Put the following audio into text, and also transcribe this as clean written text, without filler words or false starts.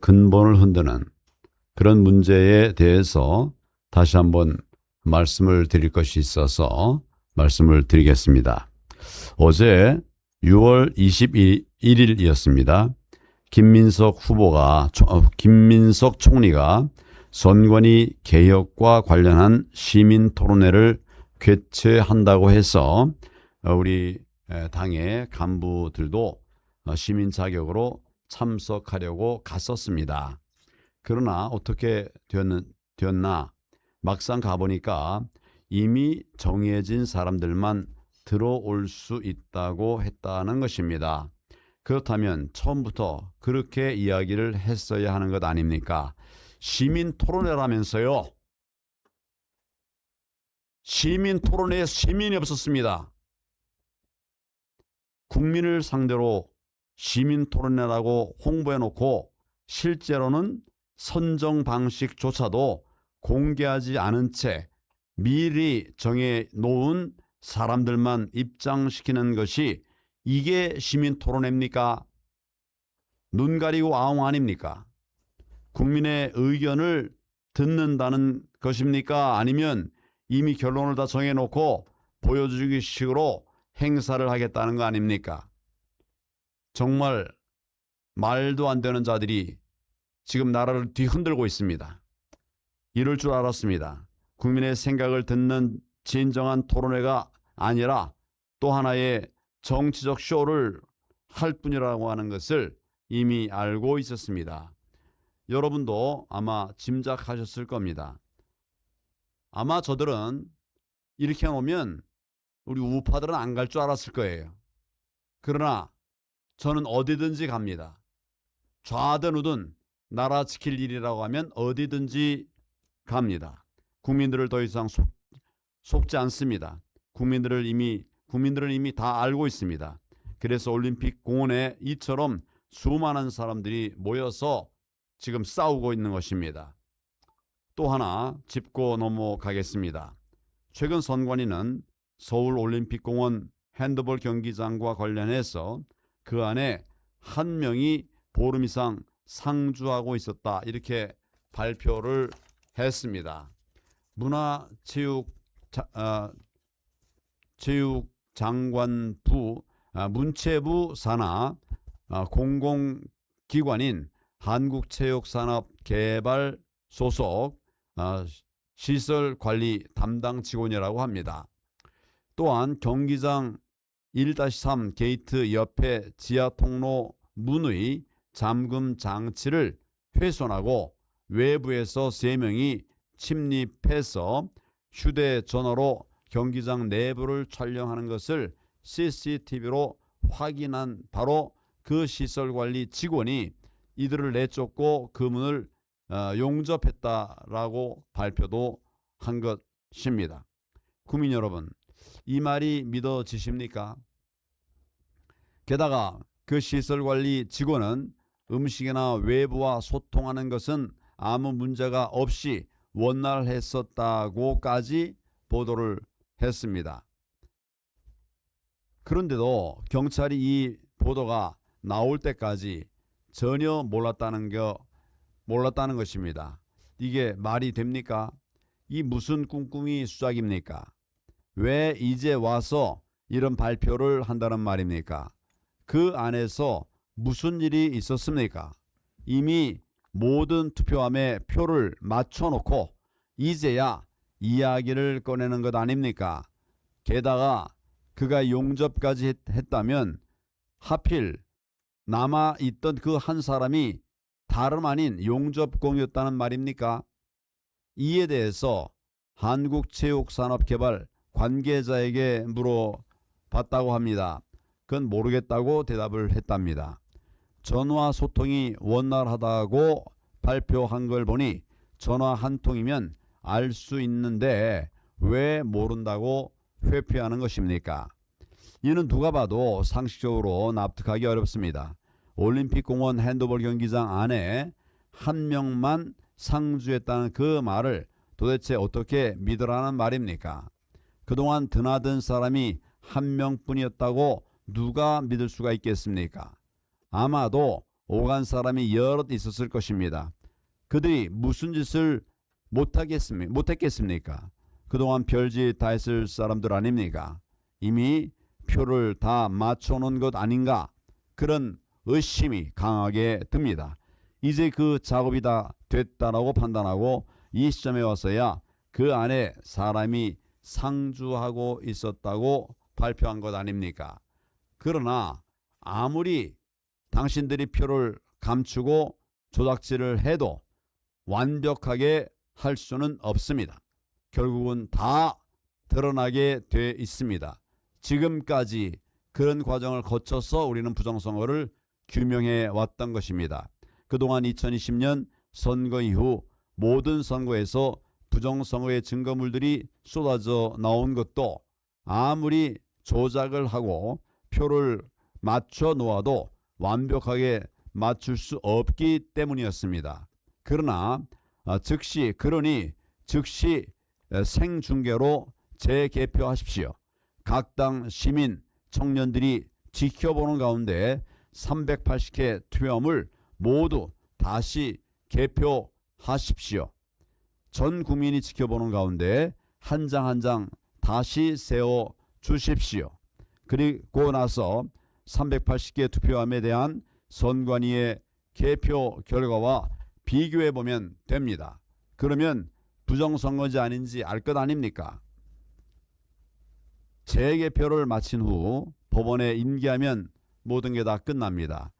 근본을 흔드는 그런 문제에 대해서 다시 한번 말씀을 드릴 것이 있어서 말씀을 드리겠습니다. 어제 6월 21일이었습니다. 김민석 총리가 선관위 개혁과 관련한 시민 토론회를 개최한다고 해서 우리 당의 간부들도 시민 자격으로 참석하려고 갔었습니다. 그러나 어떻게 되었나 막상 가보니까 이미 정해진 사람들만 들어올 수 있다고 했다는 것입니다. 그렇다면 처음부터 그렇게 이야기를 했어야 하는 것 아닙니까? 시민 토론회라면서요. 시민 토론회에 시민이 없었습니다. 국민을 상대로 시민 토론회라고 홍보해놓고 실제로는 선정 방식조차도 공개하지 않은 채 미리 정해놓은 사람들만 입장시키는 것이 이게 시민 토론회입니까? 눈 가리고 아웅 아닙니까? 국민의 의견을 듣는다는 것입니까? 아니면 이미 결론을 다 정해놓고 보여주기 식으로 행사를 하겠다는 거 아닙니까? 정말 말도 안 되는 자들이 지금 나라를 뒤흔들고 있습니다. 이럴 줄 알았습니다. 국민의 생각을 듣는 진정한 토론회가 아니라 또 하나의 정치적 쇼를 할 뿐이라고 하는 것을 이미 알고 있었습니다. 여러분도 아마 짐작하셨을 겁니다. 아마 저들은 이렇게 해놓으면 우리 우파들은 안 갈 줄 알았을 거예요. 그러나 저는 어디든지 갑니다. 좌든 우든 나라 지킬 일이라고 하면 어디든지 갑니다. 국민들을 더 이상 속지 않습니다. 국민들은 이미 다 알고 있습니다. 그래서 올림픽 공원에 이처럼 수많은 사람들이 모여서 지금 싸우고 있는 것입니다. 또 하나 짚고 넘어가겠습니다. 최근 선관위는 서울 올림픽공원 핸드볼 경기장과 관련해서 그 안에 한 명이 보름 이상 상주하고 있었다, 이렇게 발표를 했습니다. 문화체육장관부 문체부 산하 공공기관인 한국체육산업개발 소속 시설관리 담당 직원이라고 합니다. 또한 경기장 1-3 게이트 옆에 지하통로 문의 잠금 장치를 훼손하고 외부에서 3명이 침입해서 휴대전화로 경기장 내부를 촬영하는 것을 CCTV로 확인한 바로 그 시설관리 직원이 이들을 내쫓고 그 문을 용접했다라고 발표도 한 것입니다. 국민 여러분, 이 말이 믿어지십니까? 게다가 그 시설관리 직원은 음식이나 외부와 소통하는 것은 아무 문제가 없이 원활했었다고까지 보도를 했습니다. 그런데도 경찰이 이 보도가 나올 때까지 전혀 몰랐다는 것입니다. 이게 말이 됩니까? 이 무슨 꿍꿍이 수작입니까? 왜 이제 와서 이런 발표를 한다는 말입니까? 그 안에서 무슨 일이 있었습니까? 이미 모든 투표함에 표를 맞춰놓고 이제야 이야기를 꺼내는 것 아닙니까? 게다가 그가 용접까지 했다면 하필 남아있던 그 한 사람이 다름 아닌 용접공이었다는 말입니까? 이에 대해서 한국체육산업개발 관계자에게 물어봤다고 합니다. 그건 모르겠다고 대답을 했답니다. 전화 소통이 원활하다고 발표한 걸 보니 전화 한 통이면 알 수 있는데 왜 모른다고 회피하는 것입니까? 이는 누가 봐도 상식적으로 납득하기 어렵습니다. 올림픽공원 핸드볼 경기장 안에 한 명만 상주했다는 그 말을 도대체 어떻게 믿으라는 말입니까? 그동안 드나든 사람이 한 명뿐이었다고 누가 믿을 수가 있겠습니까? 아마도 오간 사람이 여럿 있었을 것입니다. 그들이 무슨 짓을 못했겠습니까? 그동안 별짓 다 했을 사람들 아닙니까? 이미 표를 다 맞춰놓은 것 아닌가? 그런 의심이 강하게 듭니다. 이제 그 작업이 다 됐다라고 판단하고 이 시점에 와서야 그 안에 사람이 상주하고 있었다고 발표한 것 아닙니까? 그러나 아무리 당신들이 표를 감추고 조작질을 해도 완벽하게 할 수는 없습니다. 결국은 다 드러나게 돼 있습니다. 지금까지 그런 과정을 거쳐서 우리는 부정선거를 규명해 왔던 것입니다. 그동안 2020년 선거 이후 모든 선거에서 부정선거의 증거물들이 쏟아져 나온 것도 아무리 조작을 하고 표를 맞춰 놓아도 완벽하게 맞출 수 없기 때문이었습니다. 그러니 즉시 생중계로 재개표하십시오. 각 당 시민, 청년들이 지켜보는 가운데 380회 투표함을 모두 다시 개표하십시오. 전 국민이 지켜보는 가운데 한 장 한 장 다시 세워 주십시오. 그리고 나서 380개 투표함에 대한 선관위의 개표 결과와 비교해 보면 됩니다. 그러면 부정선거인지 아닌지 알 것 아닙니까? 재개표를 마친 후 법원에 인계하면 모든 게 다 끝납니다.